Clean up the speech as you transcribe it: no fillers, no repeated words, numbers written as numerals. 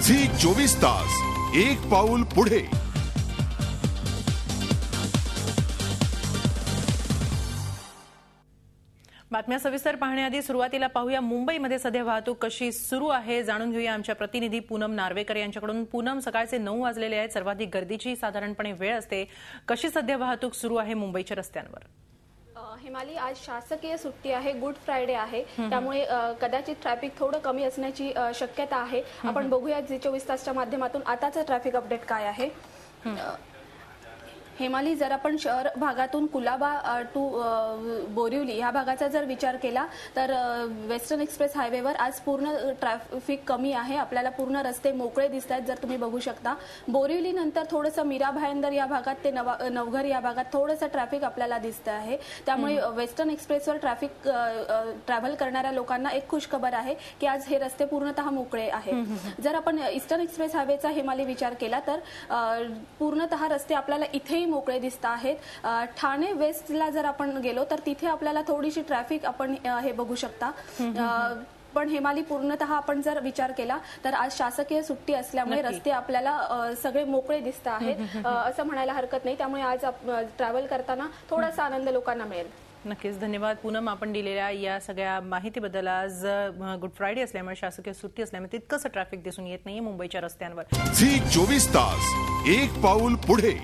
Zee 24 तास एक पाऊल पुढे। बातम्या सविस्तर पाहण्याआधी सुरुवातीला पाहूया मुंबईमध्ये सध्या वाहतूक कशी सुरू आहे जाणून घेऊया आमच्या प्रतिनिधी पूनम नार्वेकर यांच्याकडून। पूनम, सकाळचे 9 वाजलेले आहेत, सर्वाधिक गर्दीची साधारणपणे वेळ असते, कशी सध्या वाहतूक सुरू आहे मुंबईच्या रस्त्यांवर? हिमाली, आज शासकीय सुट्टी आहे, गुड फ्रायडे आहे, त्यामुळे कदाचित ट्रॅफिक थोडं कमी असण्याची शक्यता आहे। आपण बघूया झी 24 तासच्या माध्यमातून आताचं ट्रॅफिक अपडेट काय आहे। हेमाली, जर आपण शहर भागातून कुलाबा टू बोरिवली ह्या भागाचा जर विचार केला तर वेस्टर्न एक्सप्रेस हायवेवर आज पूर्ण ट्रॅफिक कमी आहे, आपल्याला पूर्ण रस्ते मोकळे दिसत आहेत। जर तुम्ही बघू शकता, बोरिवली नंतर थोडंसं मीरा भायंदर या भागात ते नवघर या भागात थोडंसं ट्रॅफिक आपल्याला दिसतं आहे। त्यामुळे वेस्टर्न एक्सप्रेसवर ट्रॅव्हल करणाऱ्या लोकांना एक खुशखबर आहे की आज हे रस्ते पूर्णतः मोकळे आहेत। जर आपण ईस्टर्न एक्सप्रेस हायवेचा हेमाली विचार केला तर पूर्णतः रस्ते आपल्याला इथे मोकळे दिसत आहेत। ठाणे वेस्टला जर आपण गेलो तर तिथे आपल्याला थोडीशी ट्रॅफिक आपण हे बघू शकता। पण हेमाली, पूर्णतः आपण जर विचार केला तर आज शासकीय सुट्टी असल्यामुळे रस्ते आपल्याला सगळे मोकळे दिसत आहेत असं म्हणायला हरकत नाही। त्यामुळे आज ट्रॅव्हल करताना थोडासा आनंद लोकांना मिळेल। नक्कीच, धन्यवाद पूनम, आपण दिलेल्या या सगळ्या माहितीबद्दल। आज गुड फ्रायडे असल्यामुळे, शासकीय सुट्टी असल्यामुळे तितकंसं ट्रॅफिक दिसून येत नाहीये मुंबईच्या रस्त्यांवर। झी 24 तास एक पाऊल पुढे।